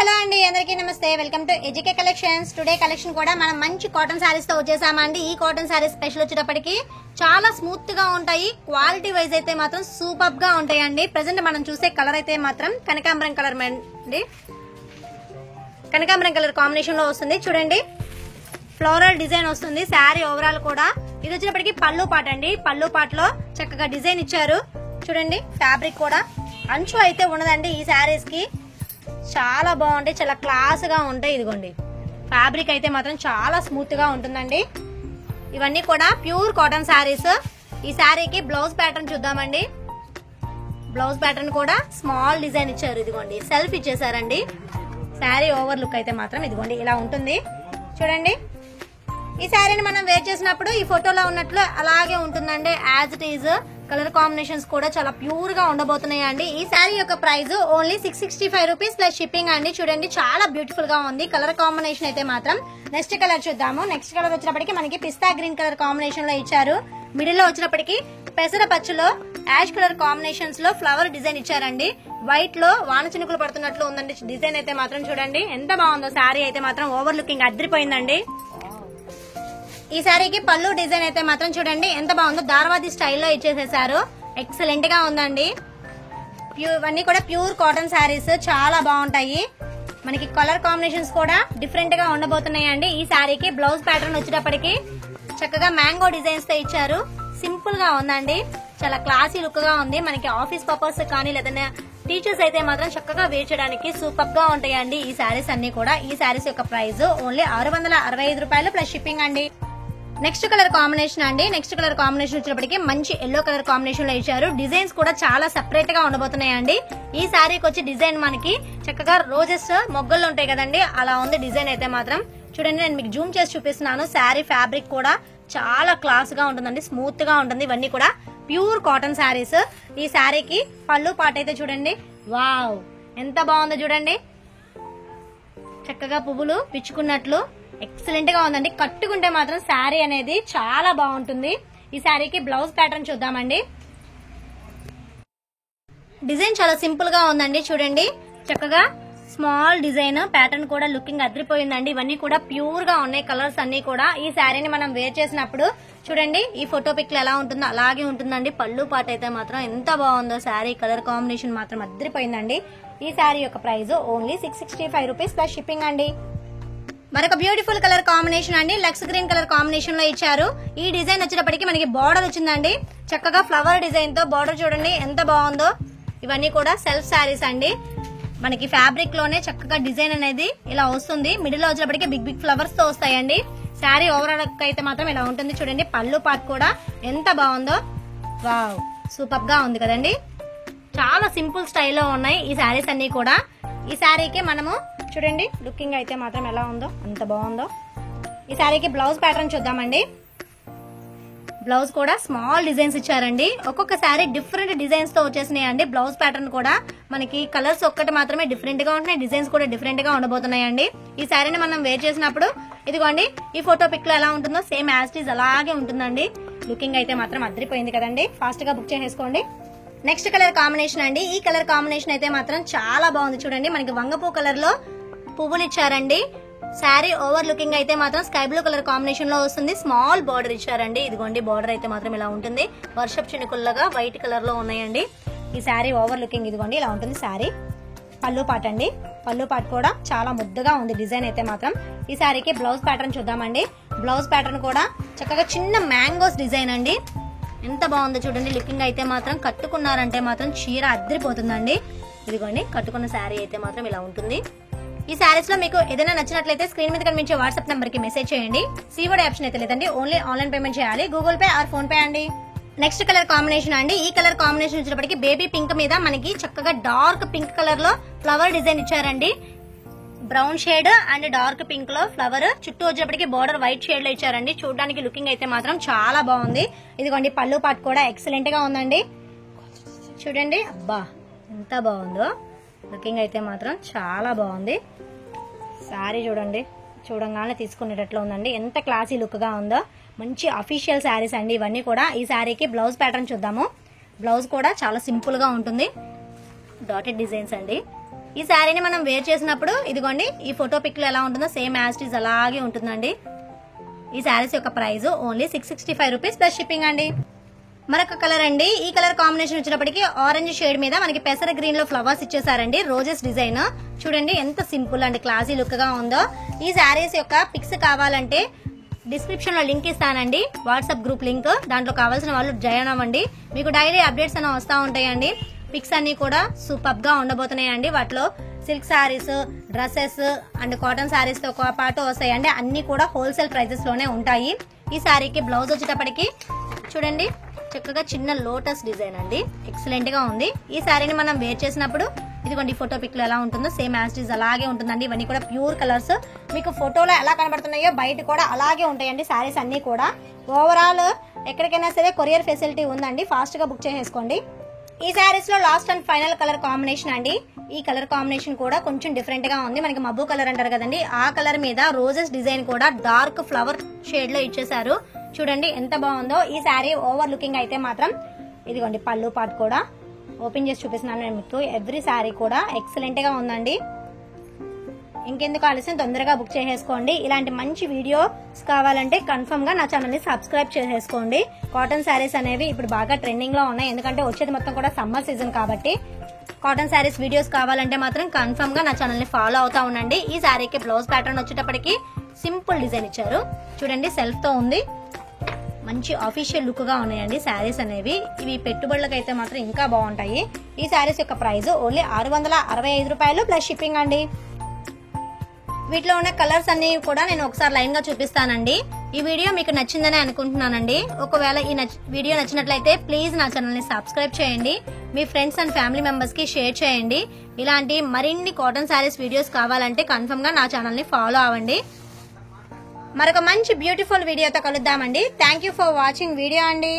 Hello అండి, అందరికీ నమస్తే. Welcome to AGK collections. Today collection కూడా మనం మంచి కాటన్ సారీస్ తో వచ్చేసామండి. ఈ కాటన్ సారీస్ స్పెషల్ వచ్చేటప్పటికి చాలా స్మూత్ గా ఉంటాయి. క్వాలిటీ వైజ్ అయితే మాత్రం సూపర్ గా ఉంటాయండి. ప్రెసెంట్ మనం చూసే కలర్ అయితే మాత్రం కనకాంబరం కలర్ అండి. కనకాంబరం కలర్ కాంబినేషన్ లో వస్తుంది చూడండి. ఫ్లోరల్ డిజైన్ వస్తుంది శారీ ఓవరాల్ కూడా. ఇది వచ్చేటప్పటికి పళ్ళు పాట అండి. పళ్ళు పాటలో చక్కగా డిజైన్ ఇచ్చారు చూడండి. ఫ్యాబ్రిక్ కూడా అంచు అయితే ఉండదండి. ఈ శారీస్ కి చాలా బాగుంటాయి, చాలా క్లాస్ గా ఉంటాయి. ఇదిగోండి ఫ్యాబ్రిక్ అయితే మాత్రం చాలా స్మూత్ గా ఉంటుందండి. ఇవన్నీ కూడా ప్యూర్ కాటన్ శారీస్. ఈ శారీకి బ్లౌజ్ ప్యాటర్న్ చూద్దామండి. బ్లౌజ్ ప్యాటర్న్ కూడా స్మాల్ డిజైన్ ఇచ్చారు. ఇదిగోండి సెల్ఫ్ ఇచ్చేసారండి. శారీ ఓవర్ లుక్ అయితే మాత్రం ఇదిగోండి ఇలా ఉంటుంది చూడండి. ఈ శారీని మనం వేర్ చేసినప్పుడు ఈ ఫోటోలో ఉన్నట్లు అలాగే ఉంటుందండి. As it is colour combinations కూడా చాలా ప్యూర్ గా ఉండబోతున్నాయి అండి. ఈ శారీ యొక్క price only 665 rupees plus shipping అండి. చూడండి చాలా బ్యూటిఫుల్ గా ఉంది కలర్ కాంబినేషన్ అయితే మాత్రం. నెక్స్ట్ కలర్ చూద్దాము. నెక్స్ట్ కలర్ వచ్చినప్పటికి మనకి పిస్తా గ్రీన్ కలర్ కాంబినేషన్ లో ఇచ్చారు. మిడిల్ లో వచ్చినప్పటికి పెసర పచ్చులో యాష్ కలర్ కాంబినేషన్స్ లో ఫ్లవర్ డిజైన్ ఇచ్చారండి. వైట్ లో వాన చినుకులు పడుతున్నట్లు ఉందండి డిజైన్ అయితే మాత్రం. చూడండి ఎంత బాగుందో శారీ అయితే మాత్రం. ఓవర్ లుకింగ్ అదిరిపోయిందండి. ఈ శారీకి పళ్ళు డిజైన్ అయితే మాత్రం చూడండి ఎంత బాగుందో. దారవాది స్టైల్లో ఇచ్చేసేసారు. ఎక్సలెంట్ గా ఉందండి. ఇవన్నీ కూడా ప్యూర్ కాటన్ శారీస్ చాలా బాగుంటాయి. మనకి కలర్ కాంబినేషన్స్ కూడా డిఫరెంట్ గా ఉండబోతున్నాయండి. ఈ శారీకి బ్లౌజ్ ప్యాటర్న్ వచ్చేటప్పటికి చక్కగా మ్యాంగో డిజైన్స్ తో ఇచ్చారు. సింపుల్ గా ఉందండి. చాలా క్లాసీ లుక్ గా ఉంది. మనకి ఆఫీస్ పర్పస్ కానీ లేదంటే టీచర్స్ అయితే మాత్రం చక్కగా వేర్ చేయడానికి సూపర్ గా ఉంటాయండి ఈ శారీస్ అన్ని కూడా. ఈ శారీస్ యొక్క ప్రైస్ ఓన్లీ 665 రూపాయలు ప్లస్ షిప్పింగ్ అండి. నెక్స్ట్ కలర్ కాంబినేషన్ అండి. నెక్స్ట్ కలర్ కాంబినేషన్ వచ్చినప్పటికి మంచి ఎల్లో కలర్ కాంబినేషన్ లో ఇచ్చారు. డిజైన్స్ కూడా చాలా సెపరేట్ గా ఉండబోతున్నాయండి. ఈ శారీకి వచ్చి డిజైన్ మనకి చక్కగా రోజెస్ మొగ్గలు ఉంటాయి కదండి, అలా ఉంది డిజైన్ అయితే మాత్రం. చూడండి నేను మీకు జూమ్ చేసి చూపిస్తున్నాను. శారీ ఫ్యాబ్రిక్ కూడా చాలా క్లాస్ గా ఉంటుందండి. స్మూత్ గా ఉంటుంది. ఇవన్నీ కూడా ప్యూర్ కాటన్ శారీస్. ఈ శారీకి పళ్ళు పాట అయితే చూడండి. వావ్ ఎంత బాగుందో చూడండి. చక్కగా పువ్వులు పిచ్చుకున్నట్లు ఎక్సలెంట్ గా ఉందండి. కట్టుకుంటే మాత్రం శారీ అనేది చాలా బాగుంటుంది. ఈ శారీకి బ్లౌజ్ ప్యాటర్న్ చూద్దామండి. డిజైన్ చాలా సింపుల్ గా ఉందండి. చూడండి చక్కగా స్మాల్ డిజైన్ ప్యాటర్న్ కూడా లుకింగ్ అదిరిపోయిందండి. ఇవన్నీ కూడా ప్యూర్ గా ఉన్నాయి కలర్స్ అన్ని కూడా. ఈ శారీని మనం వేర్ చేసినప్పుడు చూడండి ఈ ఫోటో పిక్ ఎలా ఉంటుందో అలాగే ఉంటుందండి. పళ్ళు పాట అయితే మాత్రం ఎంత బాగుందో. శారీ కలర్ కాంబినేషన్ మాత్రం అదిరిపోయిందండి. ఈ శారీ యొక్క price only 665 rupees plus shipping అండి. మరొక బ్యూటిఫుల్ కలర్ కాంబినేషన్ అండి. లక్స్ గ్రీన్ కలర్ కాంబినేషన్ లో ఇచ్చారు. ఈ డిజైన్ వచ్చేటప్పటికి మనకి బార్డర్ వచ్చిందండి. చక్కగా ఫ్లవర్ డిజైన్ తో బార్డర్ చూడండి ఎంత బాగుందో. ఇవన్నీ కూడా సెల్ఫ్ శారీస్ అండి. మనకి ఫ్యాబ్రిక్ లోనే చక్కగా డిజైన్ అనేది ఇలా వస్తుంది. మిడిల్ లో వచ్చేటప్పటికి బిగ్ బిగ్ ఫ్లవర్స్ తో వస్తాయండి. శారీ ఓవరాల్ అయితే మాత్రం ఇలా ఉంటుంది చూడండి. పళ్ళు పార్ట్ కూడా ఎంత బాగుందో. వావ్ సూపర్ గా ఉంది కదండి. చాలా సింపుల్ స్టైల్లో ఉన్నాయి ఈ శారీస్ అన్ని కూడా. ఈ శారీకి మనము చూడండి లుకింగ్ అయితే మాత్రం ఎలా ఉందో, అంత బాగుందో. ఈ శారీకి బ్లౌజ్ ప్యాటర్న్ చూద్దామండి. బ్లౌజ్ కూడా స్మాల్ డిజైన్స్ ఇచ్చారండి. ఒక్కొక్క శారీ డిఫరెంట్ డిజైన్స్ తో వచ్చేసినాయండి. బ్లౌజ్ ప్యాటర్న్ కూడా మనకి కలర్స్ ఒక్కటి మాత్రమే డిఫరెంట్ గా ఉంటున్నాయి. డిజైన్స్ కూడా డిఫరెంట్ గా ఉండబోతున్నాయండి. ఈ శారీని మనం వేర్ చేసినప్పుడు ఇదిగోండి ఈ ఫోటో పిక్ లో ఎలా ఉంటుందో సేమ్ యాజ్ ఇట్ ఈజ్ అలాగే ఉంటుందండి. లుకింగ్ అయితే మాత్రం అదిరిపోయింది కదండి. ఫాస్ట్ గా బుక్ చేసేసుకోండి. నెక్స్ట్ కలర్ కాంబినేషన్ అండి. ఈ కలర్ కాంబినేషన్ అయితే మాత్రం చాలా బాగుంది చూడండి. మనకి వంగపూ కలర్ లో పువ్వులు ఇచ్చారండి. శారీ ఓవర్ లుకింగ్ అయితే మాత్రం స్కై బ్లూ కలర్ కాంబినేషన్ లో వస్తుంది. స్మాల్ బార్డర్ ఇచ్చారండి. ఇదిగోండి బార్డర్ అయితే మాత్రం ఇలా ఉంటుంది. వర్షపు చినుకుల్లాగా వైట్ కలర్ లో ఉన్నాయండి. ఈ శారీ ఓవర్ లుకింగ్ ఇదిగోండి ఇలా ఉంటుంది శారీ. పళ్ళు పాట అండి. పళ్ళు పాట కూడా చాలా ముద్దగా ఉంది డిజైన్ అయితే మాత్రం. ఈ శారీకి బ్లౌజ్ ప్యాటర్న్ చూద్దామండి. బ్లౌజ్ ప్యాటర్న్ కూడా చక్కగా చిన్న మ్యాంగోస్ డిజైన్ అండి. ఎంత బాగుందో చూడండి. లుకింగ్ అయితే మాత్రం కట్టుకున్నారంటే మాత్రం చీర అద్దరిపోతుందండి. ఇదిగోండి కట్టుకున్న శారీ అయితే మాత్రం ఇలా ఉంటుంది. ఈ శారీస్ లో మీకు ఏదైనా నచ్చినట్లయితే స్క్రీన్ మీద కనిపించే వాట్సాప్ నంబర్ కి మెసేజ్ చేయండి. సీఓడి ఆప్షన్ అయితే లేదండి. ఓన్లీ ఆన్లైన్ పేమెంట్ చేయాలి. Google Pay or PhonePe అండి. నెక్స్ట్ కలర్ కాంబినేషన్ అండి. ఈ కలర్ కాంబినేషన్ వచ్చేటప్పటికి బేబీ పింక్ మీద మనకి చక్కగా డార్క్ పింక్ కలర్ లో ఫ్లవర్ డిజైన్ ఇచ్చారండి. Brown shade and dark pink లో ఫ్లవర్ చుట్టూ వచ్చేటప్పటికి బార్డర్ వైట్ షేడ్ లో ఇచ్చారండి. చూడడానికి లుకింగ్ అయితే మాత్రం చాలా బాగుంది. ఇదిగోండి పళ్ళు పాట్ కూడా ఎక్సలెంట్ గా ఉందండి. చూడండి అబ్బా ఎంత బాగుందో. లుకింగ్ అయితే మాత్రం చాలా బాగుంది. శారీ చూడండి చూడంగానే తీసుకునేటట్లు ఉందండి. ఎంత క్లాసీ లుక్ గా ఉందో. మంచి అఫీషియల్ శారీస్ అండి ఇవన్నీ కూడా. ఈ శారీకి బ్లౌజ్ ప్యాటర్న్ చూద్దాము. బ్లౌజ్ కూడా చాలా సింపుల్ గా ఉంటుంది. డాటెడ్ డిజైన్స్ అండి. ఈ శారీని మనం వేర్ చేసినప్పుడు ఇదిగోండి ఈ ఫోటో పిక్ లో ఎలా ఉంటుందో సేమ్ యాజ్ ఇట్ ఈజ్ అలాగే ఉంటుందండి. ఈ శారీస్ యొక్క price only 665 rupees plus shipping అండి. మరొక కలర్ అండి. ఈ కలర్ కాంబినేషన్ వచ్చినప్పటికీ ఆరెంజ్ షేడ్ మీద మనకి పెసర గ్రీన్ లో ఫ్లవర్స్ ఇచ్చేసారండి. రోజెస్ డిజైన్ చూడండి ఎంత సింపుల్ అండ్ క్లాసీ లుక్ గా ఉందో. ఈ శారీస్ యొక్క పిక్స్ కావాలంటే డిస్క్రిప్షన్ లో లింక్ ఇస్తానండి, వాట్సాప్ గ్రూప్ లింక్. దాంట్లో కావాల్సిన వాళ్ళు జాయిన్ అవ్వండి. మీకు డైలీ అప్డేట్స్ అన్న వస్తా ఉంటాయండి. పిక్స్ అన్ని కూడా సూపర్ గా ఉండబోతున్నాయండి. వాటిలో silk saris, dresses and cotton saris తో పాటు వస్తాయండి. అన్ని కూడా హోల్సేల్ ప్రైజెస్ లోనే ఉంటాయి. ఈ శారీకి బ్లౌజ్ వచ్చేటప్పటికి చూడండి చక్కగా చిన్న లోటస్ డిజైన్ అండి, ఎక్సలెంట్ గా ఉంది. ఈ శారీని మనం వేర్ చేసినప్పుడు ఇదిగోండి ఫోటో పిక్ లో ఎలా ఉంటుందో సేమ్ యాజ్ ఇట్ ఈజ్ అలాగే ఉంటుందండి. ఇవన్నీ కూడా ప్యూర్ కలర్స్, మీకు ఫోటోలో ఎలా కనబడుతున్నాయో బయట కూడా అలాగే ఉంటాయండి శారీస్ అన్ని కూడా. ఓవరాల్ ఎక్కడికైనా సరే కొరియర్ ఫెసిలిటీ ఉందండి, ఫాస్ట్ గా బుక్ చేసేసుకోండి. ఈ శారీస్ లో last and final colour combination అండి. ఈ కలర్ కాంబినేషన్ కూడా కొంచెం డిఫరెంట్ గా ఉంది. మనకి మబ్బు కలర్ అంటారు కదండి, ఆ కలర్ మీద రోజెస్ డిజైన్ కూడా డార్క్ ఫ్లవర్ షేడ్ లో ఇచ్చేసారు. చూడండి ఎంత బాగుందో. ఈ శారీ ఓవర్ లుకింగ్ అయితే మాత్రం ఇదిగోండి పళ్ళు పాటు కూడా ఓపెన్ చేసి చూపిస్తున్నాను నేను మీకు. ఎవ్రీ శారీ కూడా ఎక్సలెంట్ గా ఉందండి. ఇంకెందుకు ఆలస్యం, తొందరగా బుక్ చేసేసుకోండి. ఇలాంటి మంచి వీడియోస్ కావాలంటే కన్ఫర్మ్ గా నా ఛానల్ ని సబ్స్క్రైబ్ చేసేసుకోండి. కాటన్ శారీస్ అనేవి ఇప్పుడు బాగా ట్రెండింగ్ లో ఉన్నాయి, ఎందుకంటే వచ్చేది మొత్తం కూడా సమ్మర్ సీజన్ కాబట్టి. కాటన్ శారీస్ వీడియోస్ కావాలంటే మాత్రం కన్ఫర్మ్ గా నా ఛానల్ ని ఫాలో అవుతా ఉండండి. ఈ శారీకి బ్లౌజ్ ప్యాటర్న్ వచ్చేటప్పటికి సింపుల్ డిజైన్ ఇచ్చారు. చూడండి సెల్ఫ్ తో ఉంది, మంచి ఆఫీషియల్ లుక్ గా ఉన్నాయండి శారీస్ అనేవి. ఇవి పెట్టుబడులకు అయితే మాత్రం ఇంకా బాగుంటాయి. ఈ శారీస్ యొక్క ప్రైస్ ఓన్లీ 665 రూపాయలు ప్లస్ షిప్పింగ్ అండి. వీటిలో ఉన్న కలర్స్ అన్ని కూడా నేను ఒకసారి లైన్ గా చూపిస్తానండి. ఈ వీడియో మీకు నచ్చిందని అనుకుంటున్నానండి. ఒకవేళ ఈ వీడియో నచ్చినట్లయితే ప్లీజ్ నా ఛానల్ ని సబ్స్క్రైబ్ చేయండి. మీ ఫ్రెండ్స్ అండ్ ఫ్యామిలీ మెంబర్స్ కి షేర్ చేయండి. ఇలాంటి మరిన్ని కాటన్ శారీస్ వీడియోస్ కావాలంటే కన్ఫర్మ్ గా నా ఛానల్ ని ఫాలో అవ్వండి. మరొక మంచి బ్యూటిఫుల్ వీడియోతో కలుద్దామండి. Thank you for watching video అండి.